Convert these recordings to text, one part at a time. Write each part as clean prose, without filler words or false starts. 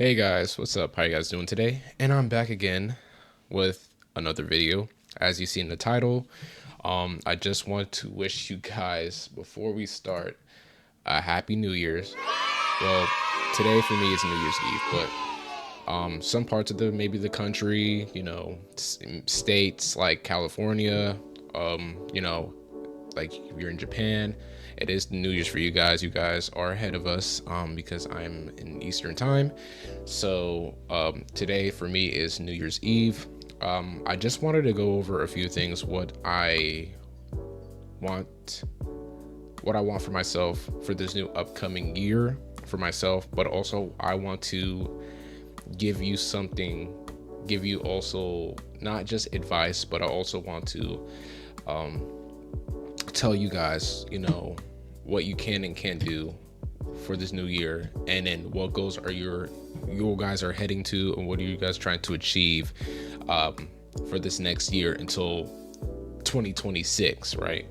Hey guys, what's up? How you guys doing today? And I'm back again with another video. As you see in the title, I just want to wish you guys, before we start, a happy New Year's. Well, today for me is New Year's Eve, but some parts of maybe the country, states like California, you know, like if you're in Japan, it is New Year's for you guys. You guys are ahead of us because I'm in Eastern time. So today for me is New Year's Eve. I just wanted to go over a few things. Want, what I want for myself for this new upcoming year for myself, but also I want to give you something, give you also not just advice, but I also want to tell you guys, what you can and can't do for this new year, and then what goals are your guys are heading to, and what are you guys trying to achieve for this next year until 2026, right?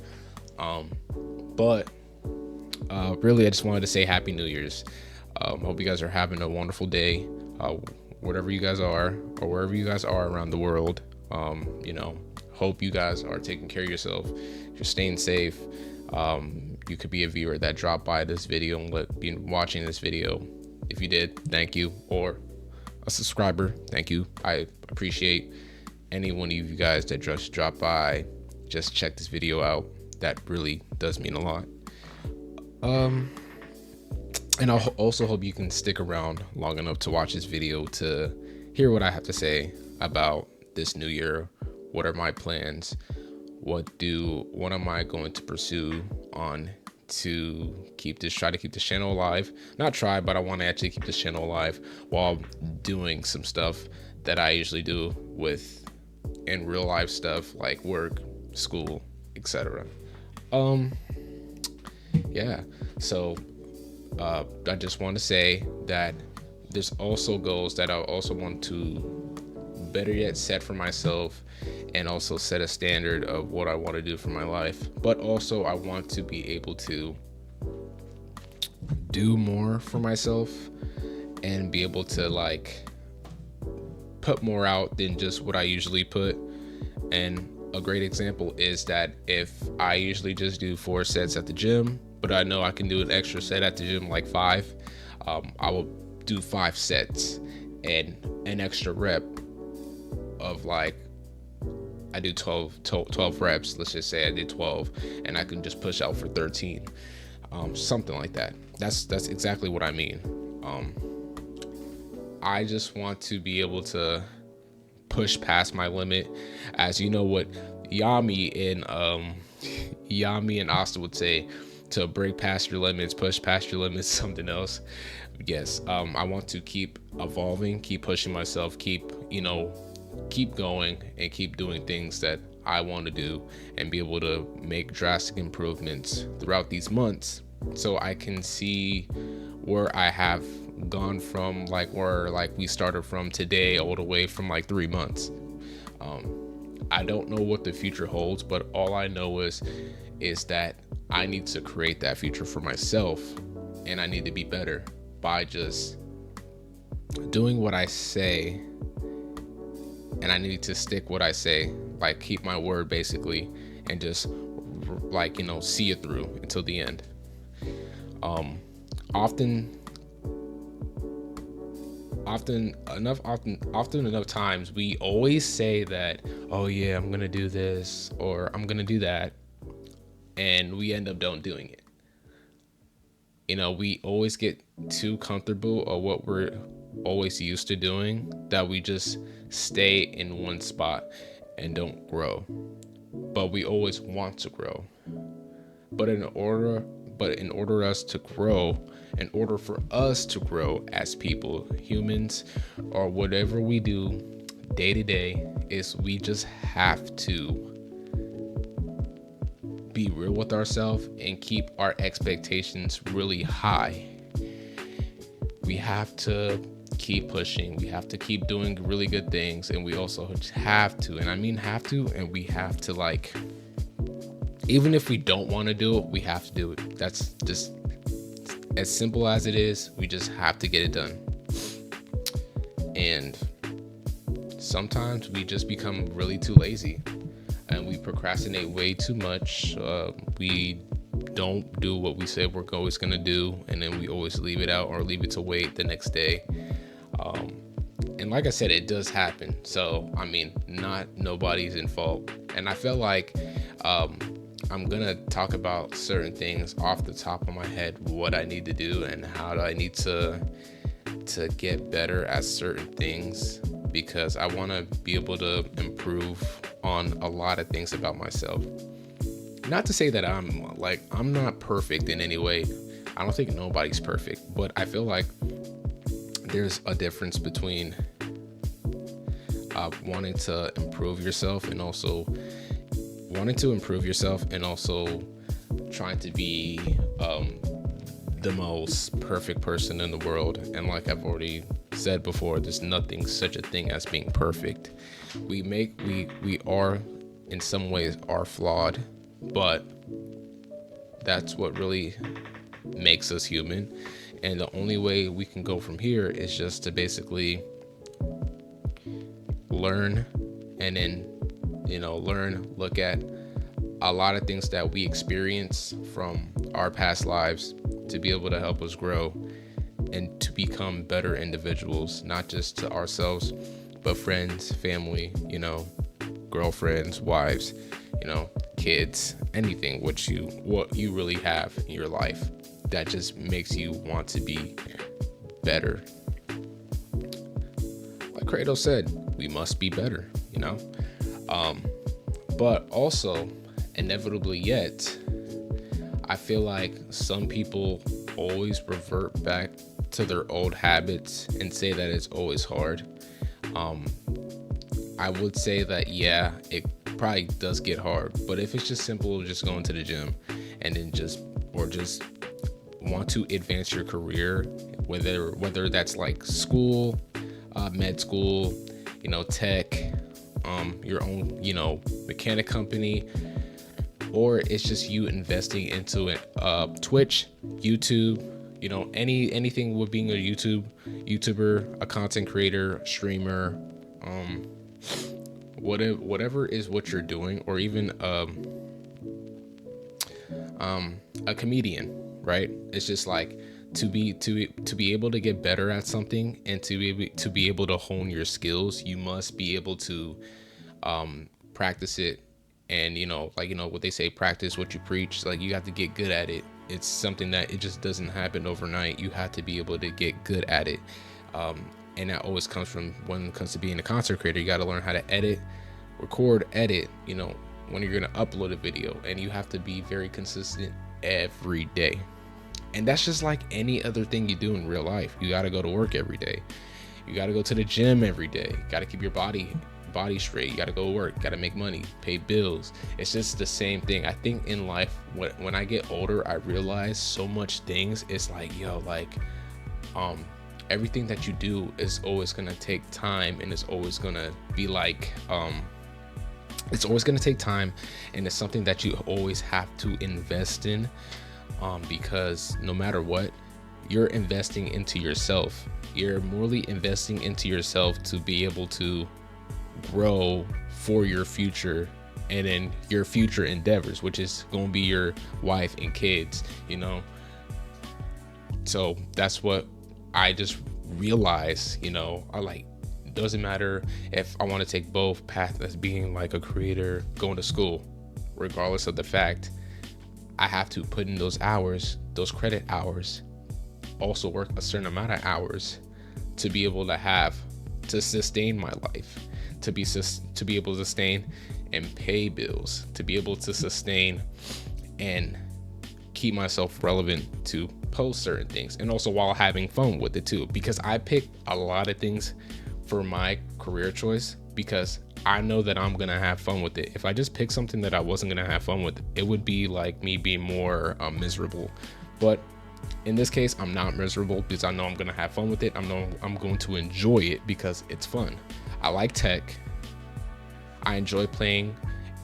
But really, I just wanted to say Happy New Year's. Hope you guys are having a wonderful day, whatever you guys are, or wherever you guys are around the world. Hope you guys are taking care of yourself. You're staying safe. You could be a viewer that dropped by this video and be watching this video. If you did, thank you. Or a subscriber, thank you. I appreciate any one of you guys that just dropped by, just check this video out. That really does mean a lot. And I also hope you can stick around long enough to watch this video to hear what I have to say about this new year. What are my plans? What am I going to pursue on to try to keep this channel alive? Not try, but I want to actually keep this channel alive while doing some stuff that I usually do in real life stuff like work, school, etc. Yeah. So I just want to say that there's also goals that I also want to better yet set for myself, and also set a standard of what I want to do for my life. But also I want to be able to do more for myself and be able to put more out than just what I usually put. And a great example is that if I usually just do 4 sets at the gym, but I know I can do an extra set at the gym, like 5, I will do 5 sets and an extra rep of I do 12 reps. Let's just say I did 12 and I can just push out for 13, something like that. That's exactly what I mean. I just want to be able to push past my limit, as you know what Yami and Asta would say, to break past your limits, push past your limits, something else. Yes, I want to keep evolving, keep pushing myself, keep going and keep doing things that I want to do, and be able to make drastic improvements throughout these months, so I can see where I have gone from, where we started from today all the way from 3 months. I don't know what the future holds, but all I know is that I need to create that future for myself, and I need to be better by just doing what I say. And I need to stick what I say, keep my word basically, and just see it through until the end. Often enough times we always say that, oh yeah, I'm gonna do this or I'm gonna do that, and we end up don't doing it. We always get too comfortable of what we're always used to doing, that we just stay in one spot and don't grow. But we always want to grow. But in order for us to grow as people, humans, or whatever we do day to day, is we just have to be real with ourselves and keep our expectations really high. We have to keep pushing. We have to keep doing really good things, and we also have to, and I mean have to, and we have to even if we don't want to do it, we have to do it. That's just as simple as it is. We just have to get it done. And sometimes we just become really too lazy and we procrastinate way too much. We don't do what we said we're always going to do, and then we always leave it out or leave it to wait the next day. And like I said, it does happen. So, I mean, nobody's in fault. And I feel like I'm going to talk about certain things off the top of my head, what I need to do and how do I need to get better at certain things, because I want to be able to improve on a lot of things about myself. Not to say that I'm not perfect in any way. I don't think nobody's perfect, but I feel like there's a difference between wanting to improve yourself and also trying to be the most perfect person in the world. And like I've already said before, there's nothing such a thing as being perfect. We are in some ways are flawed, but that's what really makes us human. And the only way we can go from here is just to basically learn, and then look at a lot of things that we experience from our past lives to be able to help us grow and to become better individuals, not just to ourselves, but friends, family, girlfriends, wives, kids, anything, what you really have in your life that just makes you want to be better. Like Credo said, we must be better, but also inevitably yet, I feel like some people always revert back to their old habits and say that it's always hard. I would say that, yeah, it probably does get hard, but if it's just simple, just going to the gym and then just want to advance your career, whether that's like school, med school, tech, your own, mechanic company, or it's just you investing into it, Twitch, YouTube, anything with being a YouTuber, a content creator, streamer, whatever is what you're doing, or even a comedian, right? It's just like to be able to get better at something and to be able to hone your skills, you must be able to practice it. And what they say, practice what you preach. Like, you have to get good at it. It's something that it just doesn't happen overnight. You have to be able to get good at it. And that always comes from, when it comes to being a content creator, you got to learn how to edit, record, edit, when you're going to upload a video, and you have to be very consistent every day. And that's just like any other thing you do in real life. You got to go to work every day. You got to go to the gym every day. You got to keep your body straight. You got to go to work, got to make money, pay bills. It's just the same thing. I think in life, when I get older, I realize so much things. It's like, everything that you do is always going to take time, and it's always going to be like, it's always going to take time, and it's something that you always have to invest in, because no matter what, you're investing into yourself. You're morally investing into yourself to be able to grow for your future, and in your future endeavors, which is going to be your wife and kids, So that's what I just realized, it doesn't matter if I want to take both paths as being like a creator, going to school, regardless of the fact, I have to put in those hours, those credit hours, also work a certain amount of hours to be able to sustain my life, to be able to sustain and pay bills, to be able to sustain and keep myself relevant to post certain things, and also while having fun with it too, because I picked a lot of things for my career choice because I know that I'm gonna have fun with it. If I just pick something that I wasn't gonna have fun with, it would be like me being more miserable. But in this case, I'm not miserable because I know I'm gonna have fun with it. I'm going to enjoy it because it's fun. I like tech. I enjoy playing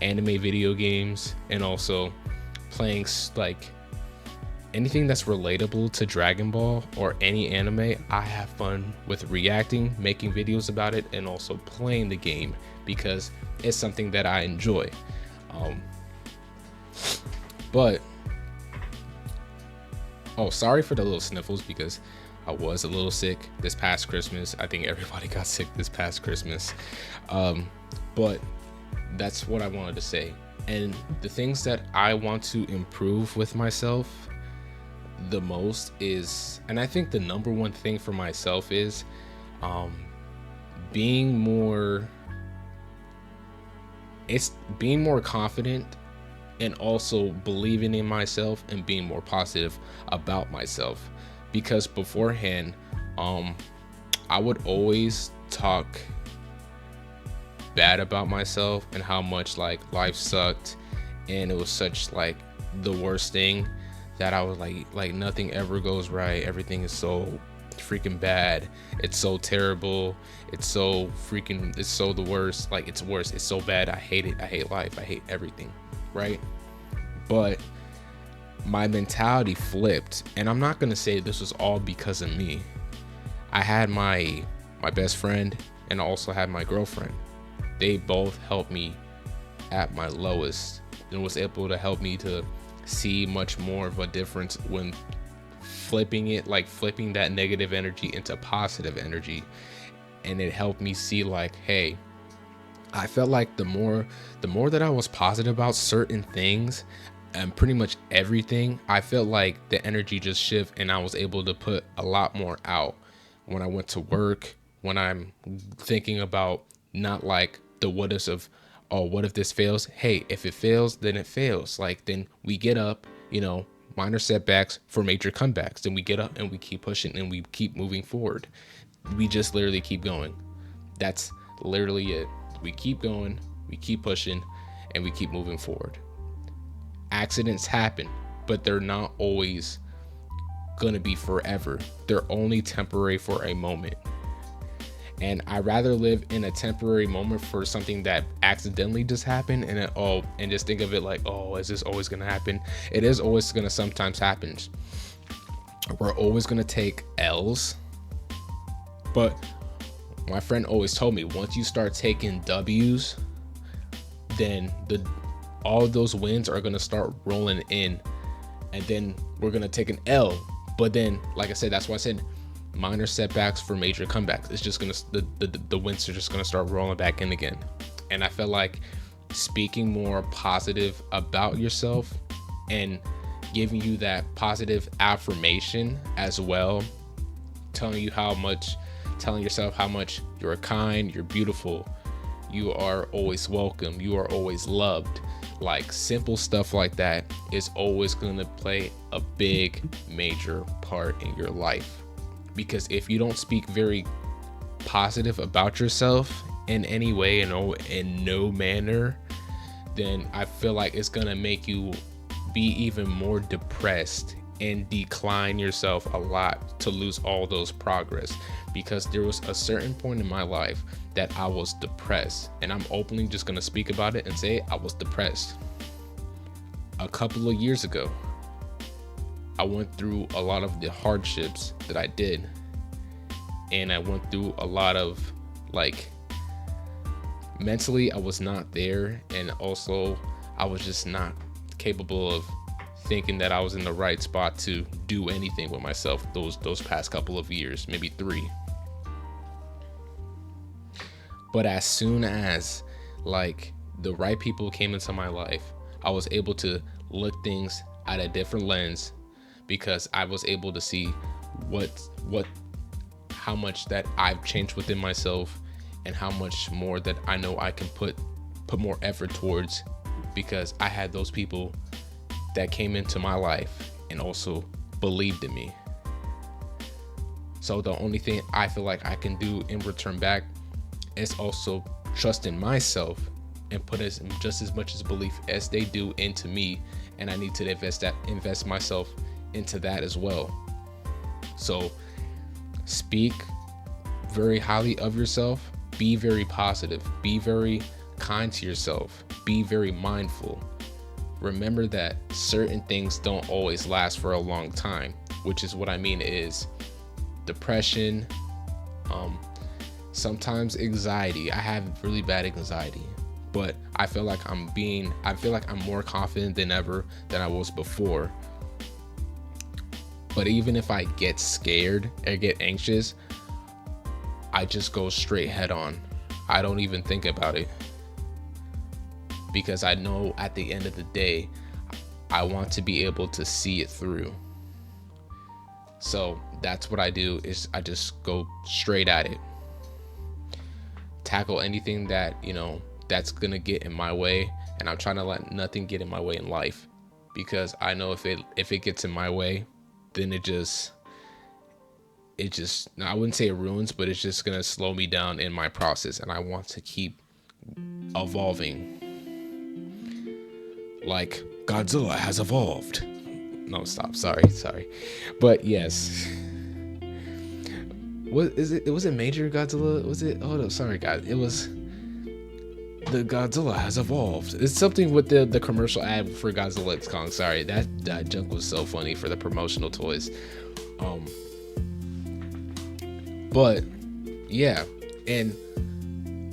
anime video games, and also playing like anything that's relatable to Dragon Ball or any anime, I have fun with reacting, making videos about it, and also playing the game because it's something that I enjoy. But sorry for the little sniffles because I was a little sick this past Christmas. I think everybody got sick this past Christmas. But that's what I wanted to say. And the things that I want to improve with myself the most is, and I think the number one thing for myself is being more confident and also believing in myself and being more positive about myself. Because beforehand, I would always talk bad about myself and how much like life sucked and it was such like the worst thing, that I was like nothing ever goes right, everything is so freaking bad, it's so terrible, it's so the worst, like it's worse, it's so bad, I hate it, I hate life, I hate everything, right? But my mentality flipped, and I'm not gonna say this was all because of me. I had my best friend and I also had my girlfriend. They both helped me at my lowest and was able to help me to see much more of a difference when flipping that negative energy into positive energy. And it helped me see like, hey, I felt like the more that I was positive about certain things and pretty much everything, I felt like the energy just shift and I was able to put a lot more out when I went to work, when I'm thinking about not like the what ifs of, oh, what if this fails? Hey, if it fails, then it fails. Like, then we get up, minor setbacks for major comebacks. Then we get up and we keep pushing and we keep moving forward. We just literally keep going. That's literally it. We keep going, we keep pushing, and we keep moving forward. Accidents happen, but they're not always gonna be forever. They're only temporary for a moment. And I rather live in a temporary moment for something that accidentally just happened and just think of it like, oh, is this always gonna happen? It is always gonna sometimes happen. We're always gonna take L's. But my friend always told me, once you start taking W's, then all those wins are gonna start rolling in, and then we're gonna take an L. But then, like I said, that's why I said minor setbacks for major comebacks. It's just gonna the wins are just gonna start rolling back in again. And I felt like speaking more positive about yourself and giving you that positive affirmation as well, telling yourself how much you're kind, you're beautiful, you are always welcome, you are always loved. Like simple stuff like that is always going to play a big major part in your life. Because if you don't speak very positive about yourself in any way, in no manner, then I feel like it's going to make you be even more depressed and decline yourself a lot to lose all those progress. Because there was a certain point in my life that I was depressed, and I'm openly just going to speak about it and say I was depressed. A couple of years ago, I went through a lot of the hardships that I did, and I went through a lot of mentally I was not there, and also I was just not capable of thinking that I was in the right spot to do anything with myself those past couple of years, maybe 3. But as soon as the right people came into my life, I was able to look things at a different lens, because I was able to see how much that I've changed within myself and how much more that I know I can put more effort towards, because I had those people that came into my life and also believed in me. So the only thing I feel like I can do in return back is also trust in myself and put just as much as belief as they do into me, and I need to invest myself into that as well. So speak very highly of yourself, be very positive, be very kind to yourself, be very mindful. remember that certain things don't always last for a long time, which is what I mean is depression, sometimes anxiety. I have really bad anxiety, but I feel like I'm more confident than ever than I was before. But even if I get scared or get anxious, I just go straight head on. I don't even think about it, because I know at the end of the day, I want to be able to see it through. So that's what I do, is I just go straight at it. Tackle anything that, that's gonna get in my way, and I'm trying to let nothing get in my way in life, because I know if it gets in my way, then it just I wouldn't say it ruins, but it's just gonna slow me down in my process, and I want to keep evolving like Godzilla has evolved. No, stop. Sorry. But yes. What is it? Was it Major Godzilla? Was it? Oh no, sorry guys. It was the Godzilla has evolved. It's something with the commercial ad for Godzilla X Kong. Sorry, that junk was so funny for the promotional toys. But yeah, and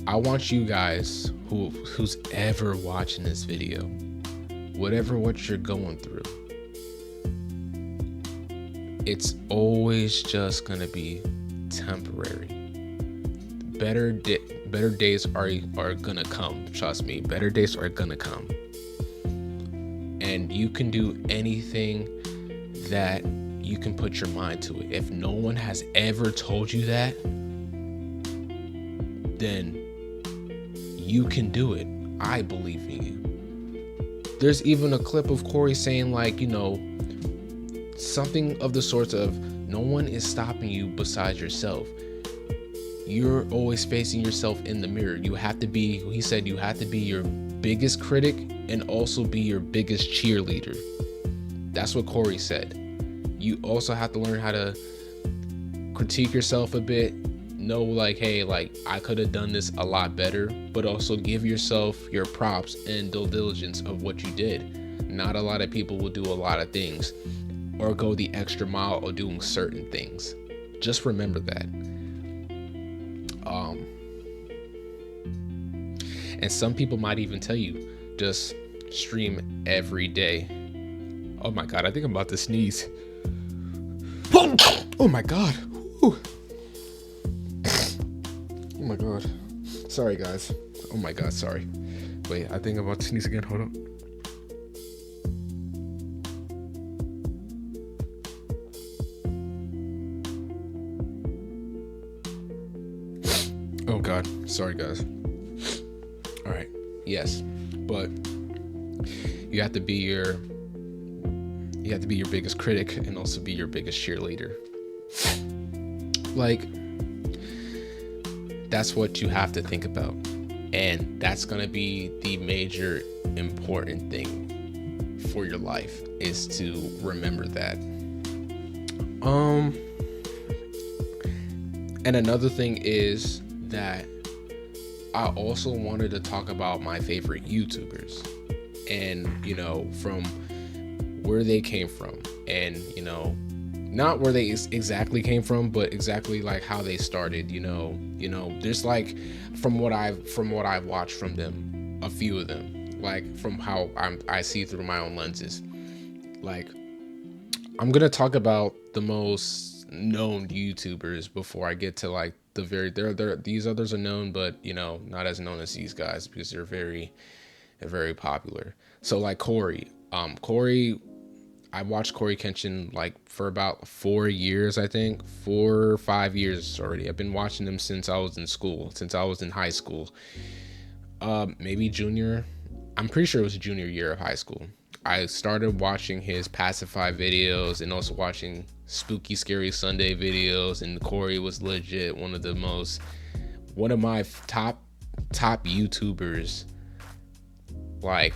I want you guys who's ever watching this video, what you're going through, it's always just gonna be temporary. Better days are gonna come. Trust me, better days are gonna come. And you can do anything that you can put your mind to it. If no one has ever told you that, then you can do it. I believe in you. There's even a clip of Corey saying, like, something of the sorts of, no one is stopping you besides yourself. You're always facing yourself in the mirror. He said you have to be your biggest critic and also be your biggest cheerleader. That's what Corey said. You also have to learn how to critique yourself a bit. Know, like, hey, like, I could have done this a lot better, but also give yourself your props and due diligence of what you did. Not a lot of people will do a lot of things or go the extra mile of doing certain things. Just remember that. And some people might even tell you, just stream every day. Oh my God, I think I'm about to sneeze. Oh my God. Whew. Oh my God. Sorry guys. Oh my God, sorry. Wait, I think I'm about to sneeze again. Hold on. Oh God, sorry guys. All right, yes, but you have to be your biggest critic and also be your biggest cheerleader. Like, that's what you have to think about, and that's gonna be the major important thing for your life, is to remember that. And another thing is that I also wanted to talk about my favorite YouTubers, and from where they came from, and not where they exactly came from, but exactly like how they started. There's like from what I've watched from them, a few of them, like from how I see through my own lenses. Like, I'm gonna talk about the most known YouTubers before I get to like these others are known, but not as known as these guys, because they're very popular. So like Corey, I watched Corey Kenshin like for about 4 years, I think 4 or 5 years already. I've been watching him since I was in school, since I was in high school, maybe junior. I'm pretty sure it was junior year of high school. I started watching his Pacify videos and also watching Spooky Scary Sunday videos, and Corey was legit one of my top YouTubers, like,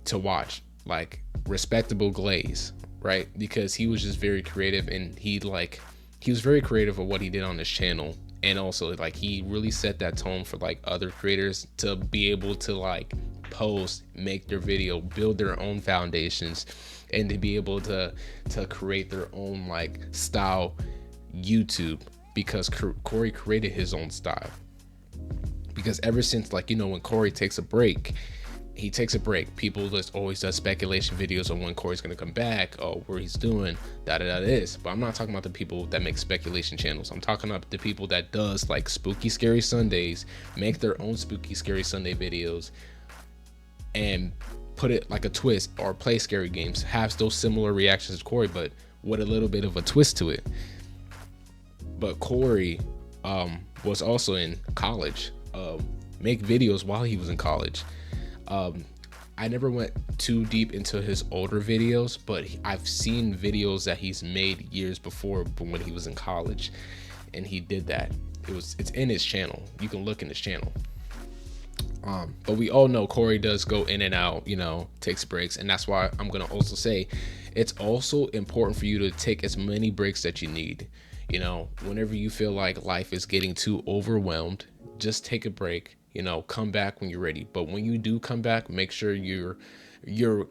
to watch, like respectable glaze, right? Because he was just very creative, and he was very creative of what he did on his channel, and also like he really set that tone for like other creators to be able to like post, make their video, build their own foundations, and to be able to create their own like style YouTube, because Corey created his own style. Because ever since, like, you know, when Corey takes a break, people just always does speculation videos on when Corey's gonna come back, or where he's doing this. But I'm not talking about the people that make speculation channels. I'm talking about the people that does like Spooky Scary Sundays, make their own Spooky Scary Sunday videos, and put it like a twist, or play scary games, have those similar reactions to Corey, but with a little bit of a twist to it. But Corey was also in college, make videos while he was in college. I never went too deep into his older videos, but I've seen videos that he's made years before, when he was in college, and he did that. It's in his channel. You can look in his channel. But we all know Corey does go in and out, you know, takes breaks, and that's why I'm gonna also say it's also important for you to take as many breaks that you need. You know, whenever you feel like life is getting too overwhelmed, just take a break. You know, come back when you're ready. But when you do come back, make sure you're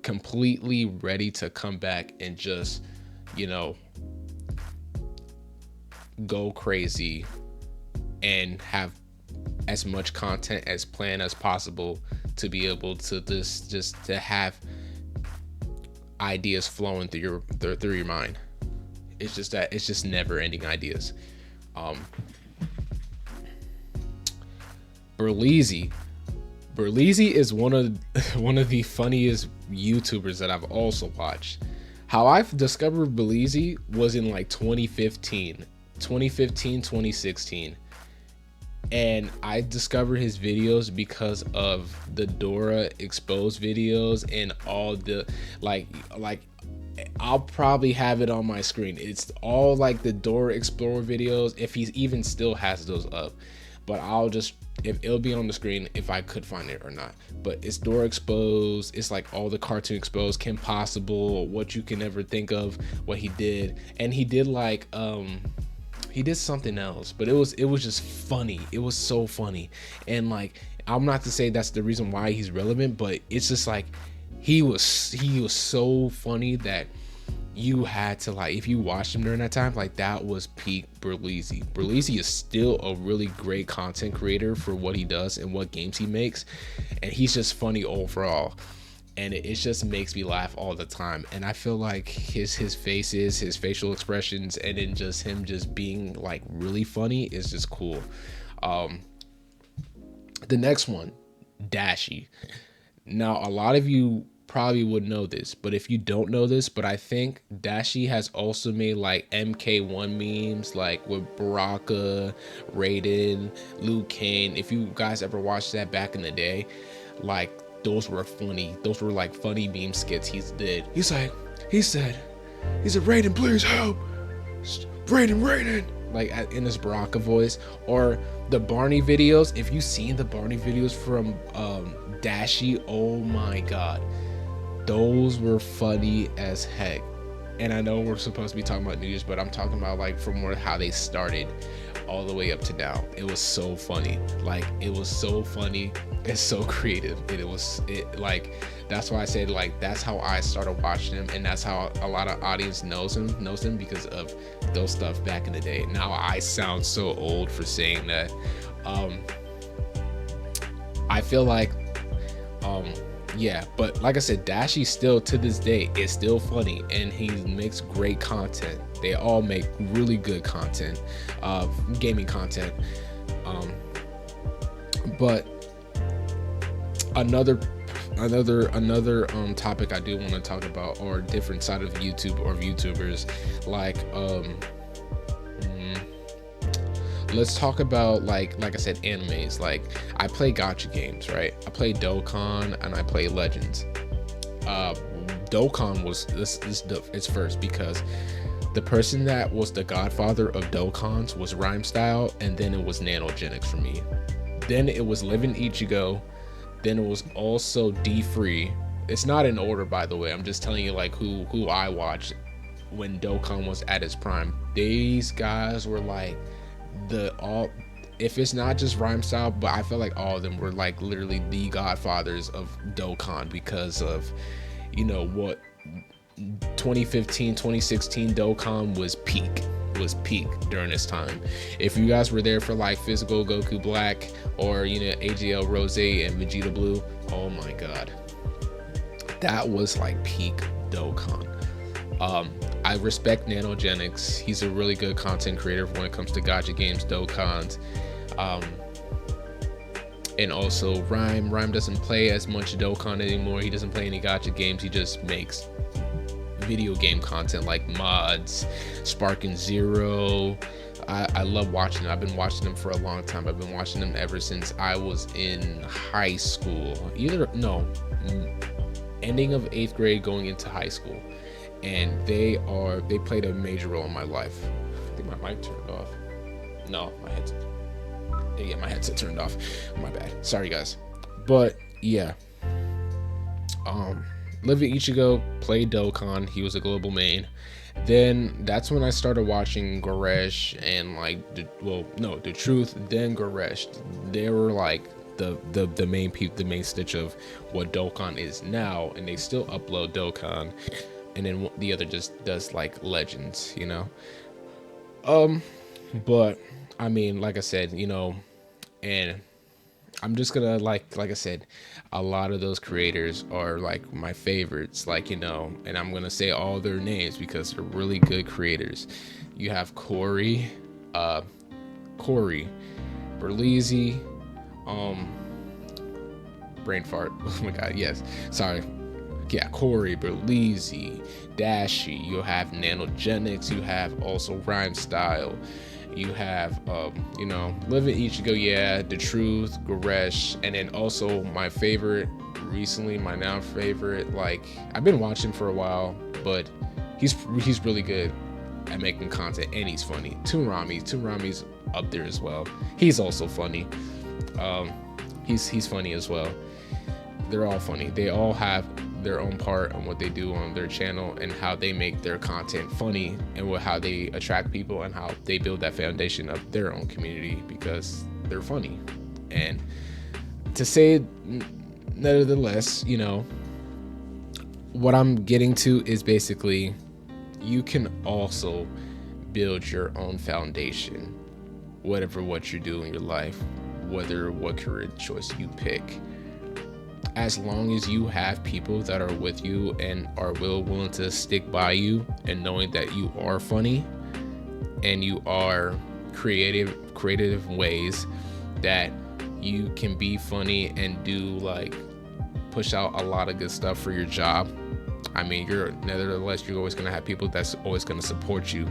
completely ready to come back and just, you know, go crazy and have as much content as planned as possible, to be able to just to have ideas flowing through your mind. It's just never ending ideas. Berleezy is one of the funniest YouTubers that I've also watched. How I've discovered Berleezy was in like 2015, 2016. And I discovered his videos because of the Dora Exposed videos, and all the like I'll probably have it on my screen. It's all like the Dora Explorer videos, if he even still has those up. But if it'll be on the screen if I could find it or not. But it's Dora Exposed. It's like all the cartoon exposed, Kim Possible, what you can ever think of, what he did. And he did like he did something else, but it was just funny. It was so funny. And like, I'm not to say that's the reason why he's relevant, but it's just like he was so funny that you had to, like, if you watched him during that time, like, that was peak Berleezy. Berleezy is still a really great content creator for what he does and what games he makes, and he's just funny overall, and it just makes me laugh all the time. And I feel like his faces, his facial expressions, and then just him just being like really funny is just cool. The next one, Dashie. Now, a lot of you probably would know this, but if you don't know this, but I think Dashie has also made like MK1 memes, like with Baraka, Raiden, Liu Kang. If you guys ever watched that back in the day, like, those were funny. Those were like funny meme skits he did. He said, Raiden, please help. Raiden. Like in his Baraka voice. Or the Barney videos. If you've seen the Barney videos from Dashie, oh my god. Those were funny as heck. And I know we're supposed to be talking about news, but I'm talking about like from how they started all the way up to now. It was so funny. Like, it was so funny. It's so creative. Like, that's why I said, like, that's how I started watching him, and that's how a lot of audience knows him because of those stuff back in the day. Now I sound so old for saying that. I feel like yeah, but like I said, Dashie still to this day is still funny, and he makes great content. They all make really good content, gaming content. But another topic I do want to talk about, or different side of YouTube or YouTubers, like let's talk about like I said, animes. Like, I play gacha games, right? I play Dokkan and I play Legends. Dokkan was it's first because the person that was the godfather of Dokkans was Rhyme Style, and then it was Nanogenics for me. Then it was Living Ichigo. Then it was also D Free. It's not in order, by the way. I'm just telling you like who I watched when Dokkan was at its prime. These guys were like if it's not just rhyme style, but I feel like all of them were like literally the godfathers of Dokkan because of, you know, what 2015, 2016 Dokkan was peak during this time. If you guys were there for like Physical Goku Black or, you know, AGL Rose and Vegeta Blue, oh my god, that was like peak Dokkan. I respect Nanogenics. He's a really good content creator when it comes to gacha games, Dokkans. And also Rhyme doesn't play as much Dokkan anymore. He doesn't play any gacha games. He just makes video game content like mods, Spark and Zero. I love watching them. I've been watching them for a long time. I've been watching them ever since I was in high school. Ending of 8th grade going into high school. And they played a major role in my life. I think my mic turned off. No, my headset turned off. My bad. Sorry guys. But yeah. Live Ichigo played Dokkan. He was a global main. Then that's when I started watching Goresh and like the Truth, then Goresh. They were like the main stitch of what Dokkan is now, and they still upload Dokkan. And then the other just does like Legends, you know. But I mean, like I said, you know, and I'm just gonna like I said, a lot of those creators are like my favorites, like, you know, and I'm gonna say all their names because they're really good creators. You have Corey Berlizzi, brain fart. Oh my god, yes, sorry. Yeah, Corey Berlizzi, Dashi. You have Nanogenics. You have also Rhyme Style. You have, you know, Live It Ichigo, yeah, The Truth, Goresh, and then also my favorite recently, my now favorite, like, I've been watching for a while, but he's really good at making content, and he's funny. Toonrami's up there as well. He's also funny. He's funny as well. They're all funny. They all have their own part on what they do on their channel and how they make their content funny and how they attract people and how they build that foundation of their own community because they're funny. And to say nevertheless, you know, what I'm getting to is basically you can also build your own foundation, whatever what you do in your life, whether what career choice you pick. As long as you have people that are with you and are willing to stick by you and knowing that you are funny and you are creative ways that you can be funny and do like push out a lot of good stuff for your job. I mean, you're always going to have people that's always going to support you.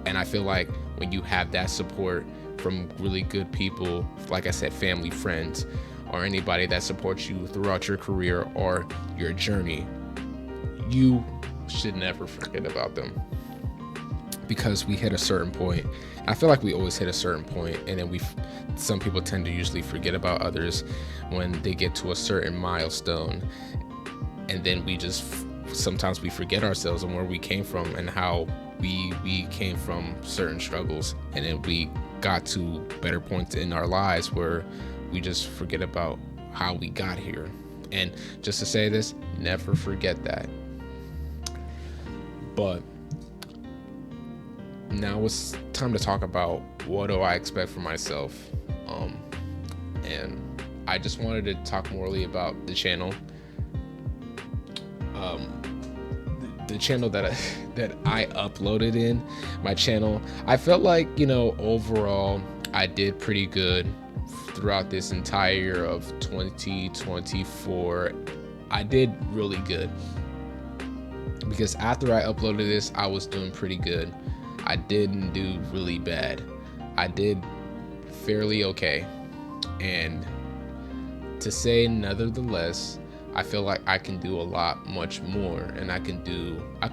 And I feel like when you have that support from really good people, like I said, family, friends, or anybody that supports you throughout your career or your journey, you should never forget about them. Because we hit a certain point. I feel like we always hit a certain point, and then some people tend to usually forget about others when they get to a certain milestone, and then we just sometimes we forget ourselves and where we came from and how we came from certain struggles, and then we got to better points in our lives where we just forget about how we got here. And just to say this, never forget that. But now it's time to talk about what do I expect from myself. And I just wanted to talk morally about the channel. The channel that I uploaded in my channel. I felt like, you know, overall I did pretty good throughout this entire year of 2024. I did really good because after I uploaded this, I was doing pretty good. I didn't do really bad. I did fairly okay. And to say nevertheless, I feel like I can do a lot much more, and I can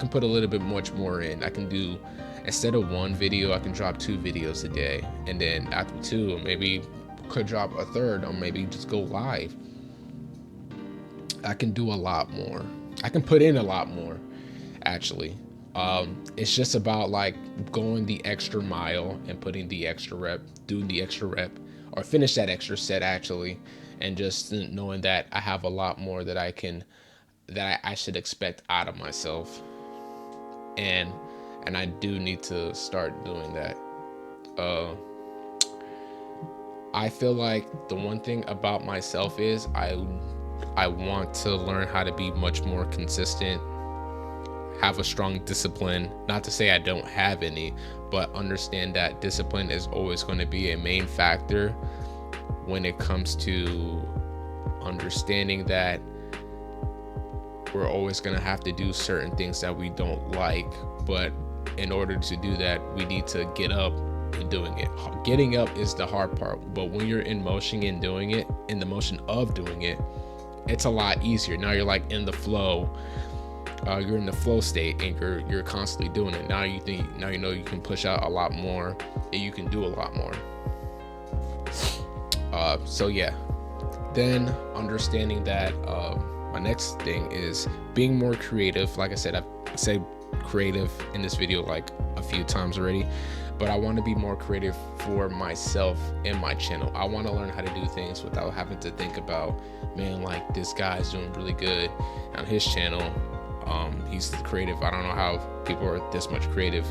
put a little bit much more in. I can do, instead of one video, I can drop 2 videos a day, and then after 2, maybe could drop a 3rd, or maybe just go live. I can do a lot more. I can put in a lot more, actually. It's just about like going the extra mile and putting the extra rep, doing the extra rep or finish that extra set actually, and just knowing that I have a lot more that I should expect out of myself, and I do need to start doing that. Uh, I feel like the one thing about myself is I want to learn how to be much more consistent, have a strong discipline. Not to say I don't have any, but understand that discipline is always going to be a main factor when it comes to understanding that we're always going to have to do certain things that we don't like, but in order to do that, we need to get up and doing it. Getting up is the hard part, but when you're in motion and doing it, in the motion of doing it, it's a lot easier. Now you're like in the flow. You're in the flow state, and you're constantly doing it. Now you know you can push out a lot more, and you can do a lot more. So yeah. Then understanding that my next thing is being more creative. Like I said, I've said creative in this video like a few times already, but I want to be more creative for myself and my channel. I want to learn how to do things without having to think about, man, like this guy's doing really good on his channel. He's creative. I don't know how people are this much creative,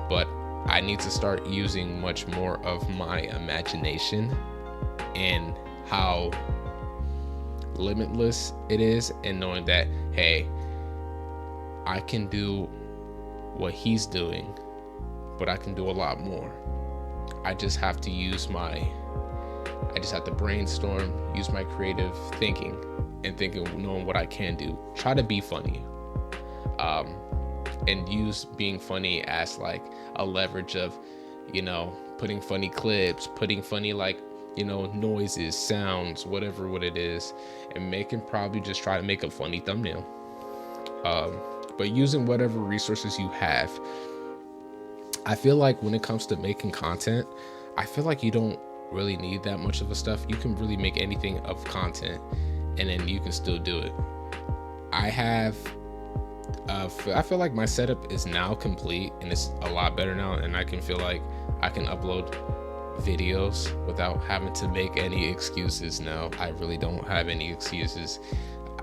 but I need to start using much more of my imagination and how limitless it is, and knowing that, hey, I can do what he's doing, but I can do a lot more. I just have to brainstorm, use my creative thinking, and knowing what I can do. Try to be funny, and use being funny as like a leverage of, putting funny clips, putting funny noises, sounds, whatever what it is, and probably just try to make a funny thumbnail. But using whatever resources you have. I feel like when it comes to making content, I feel like you don't really need that much of a stuff. You can really make anything of content, and then you can still do it. I feel like my setup is now complete, and it's a lot better now, and I can feel like I can upload videos without having to make any excuses now. I really don't have any excuses.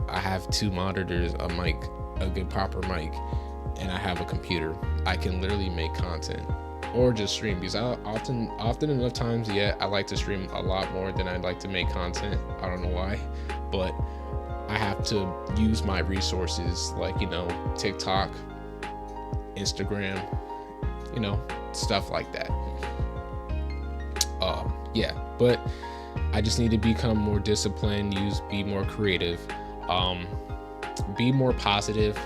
I have 2 monitors, a mic, a good proper mic, and I have a computer. I can literally make content or just stream, because I often enough times, I like to stream a lot more than I'd like to make content. I don't know why, but I have to use my resources like, TikTok, Instagram, stuff like that. But I just need to become more disciplined, be more creative, be more positive,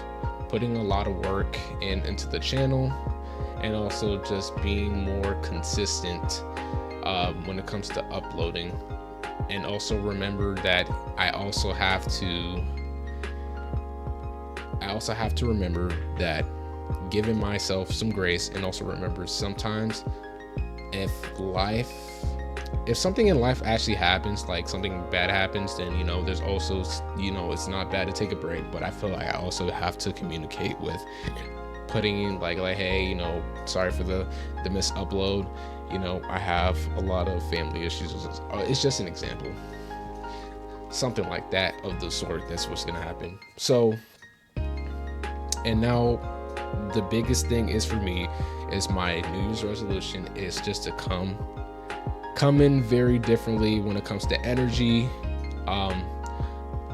putting a lot of work into the channel, and also just being more consistent when it comes to uploading. And also remember that I also have to remember that giving myself some grace, and also remember sometimes if something in life actually happens, like something bad happens, then there's also it's not bad to take a break. But I feel like I also have to communicate with putting in like hey, sorry for the missed upload. I have a lot of family issues. It's just an example, something like that of the sort. That's what's gonna happen. So, and now the biggest thing is for me is my New Year's resolution is just to come in very differently when it comes to energy,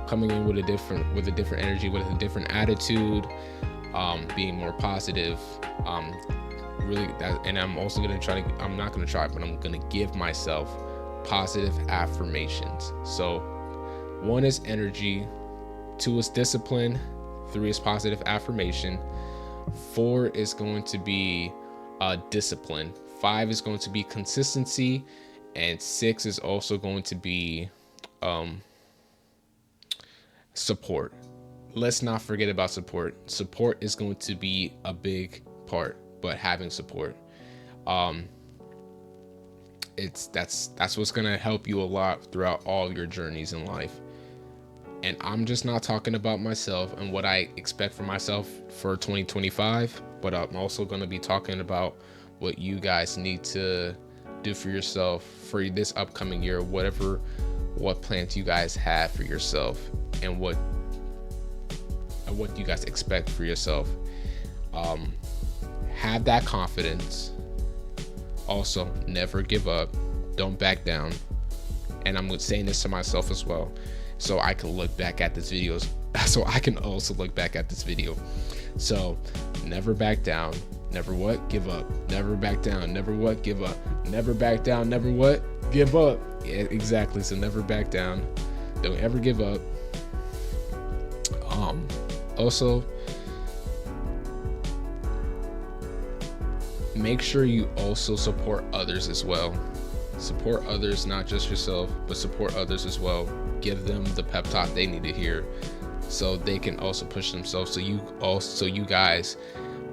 coming in with a different energy, with a different attitude, being more positive, really that. And I'm also going to I'm going to give myself positive affirmations. So 1 is energy, 2 is discipline, 3 is positive affirmation, 4 is going to be discipline, 5 is going to be consistency, and 6 is also going to be support. Let's not forget about support. Support is going to be a big part, but having support, that's what's going to help you a lot throughout all your journeys in life. And I'm just not talking about myself and what I expect for myself for 2025, but I'm also going to be talking about what you guys need to do for yourself for this upcoming year, what plans you guys have for yourself, and what you guys expect for yourself. Have that confidence. Also, never give up. Don't back down. And I'm saying this to myself as well, so I can look back at this video. So I can also look back at this video. So never back down. Never what? Give up. Never back down. Never what? Give up. Never back down. Never what? Give up. Yeah, exactly. So never back down. Don't ever give up. Also, make sure you also support others as well. Support others, not just yourself, but support others as well. Give them the pep talk they need to hear, so they can also push themselves. So you guys,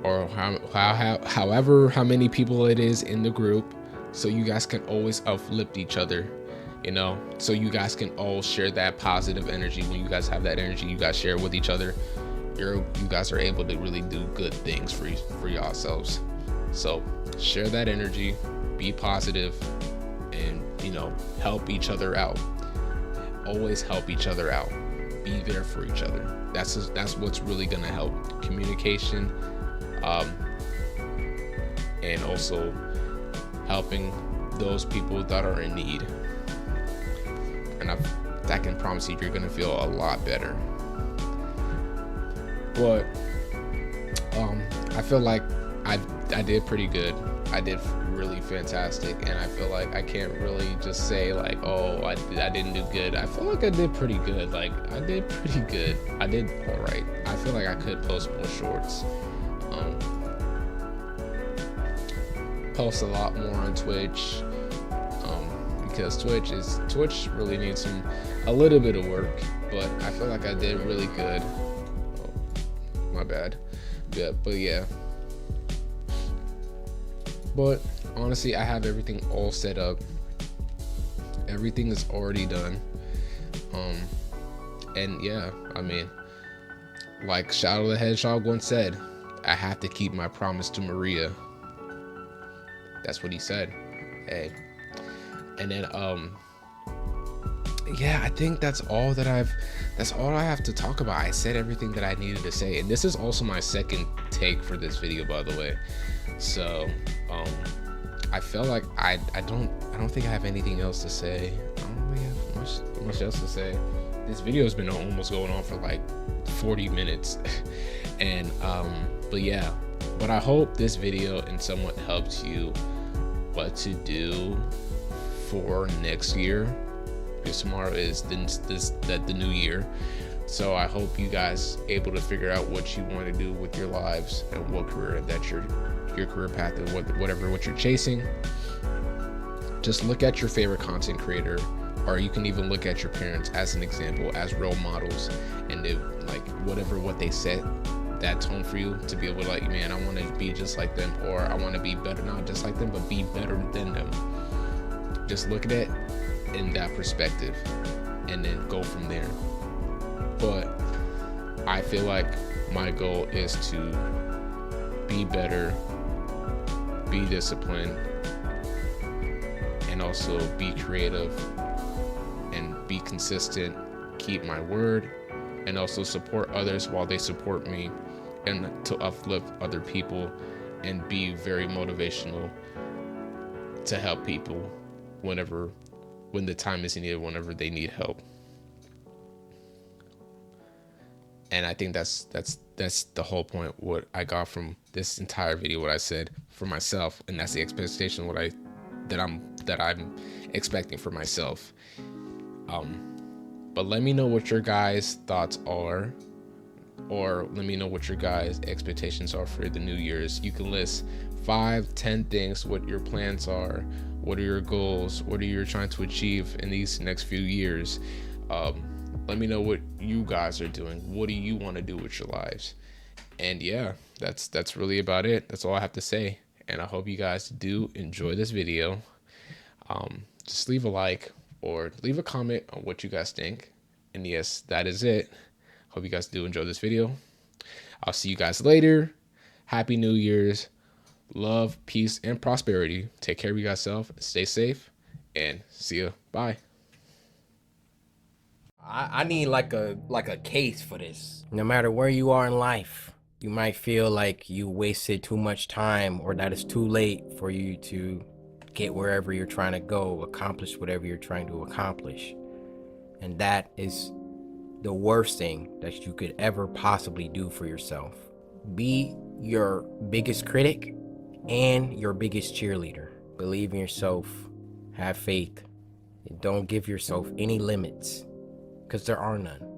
or however how many people it is in the group, so you guys can always uplift each other, so you guys can all share that positive energy. When you guys have that energy, you guys share with each other, you guys are able to really do good things for yourselves. So share that energy, be positive, and help each other out. Always help each other out. Be there for each other. That's what's really gonna help. Communication, and also helping those people that are in need. And I can promise you're gonna feel a lot better. But I feel like I did pretty good. I did really fantastic, and I feel like I can't really just say like, oh, I didn't do good. I feel like I did pretty good. Like, I did pretty good. I did all right. I feel like I could post more shorts. Post a lot more on Twitch, because Twitch really needs a little bit of work, but I feel like I did really good. Oh, my bad. Yeah, but yeah. But honestly, I have everything all set up. Everything is already done. And yeah, I mean, like Shadow the Hedgehog once said, I have to keep my promise to Maria. That's what he said. Hey. And then yeah, I think that's all I have to talk about. I said everything that I needed to say, and this is also my second take for this video, by the way. So I feel like I don't think I have anything else to say. I don't really have much else to say. This video has been almost going on for like 40 minutes. And but yeah, but I hope this video in somewhat helped you what to do for next year, because tomorrow is the new year. So I hope you guys able to figure out what you want to do with your lives, and what career that your career path, and what you're chasing. Just look at your favorite content creator, or you can even look at your parents as an example, as role models, and they, like, what they set that tone for you, to be able to, like, man, I want to be just like them, or I want to be better, not just like them, but be better than them. Just look at it in that perspective, and then go from there. But I feel like my goal is to be better, be disciplined, and also be creative, and be consistent, keep my word, and also support others while they support me, and to uplift other people, and be very motivational to help people when the time is needed, whenever they need help. And I think that's the whole point, what I got from this entire video, what I said for myself, and that's the expectation that I'm expecting for myself. But let me know what your guys' thoughts are, or let me know what your guys' expectations are for the New Year's. You can list 5-10 things, what your plans are, what are your goals, what are you trying to achieve in these next few years. Let me know what you guys are doing. What do you want to do with your lives? And yeah, that's really about it. That's all I have to say. And I hope you guys do enjoy this video. Just leave a like or leave a comment on what you guys think. And yes, that is it. Hope you guys do enjoy this video. I'll see you guys later. Happy New Year's. love, peace, and prosperity. Take care of yourself. Stay safe, and see ya. Bye. I need like a case for this. No matter where you are in life, you might feel like you wasted too much time or that it's too late for you to get wherever you're trying to go, accomplish whatever you're trying to accomplish. And that is the worst thing that you could ever possibly do for yourself. Be your biggest critic and your biggest cheerleader. Believe in yourself, have faith, and don't give yourself any limits, because there are none.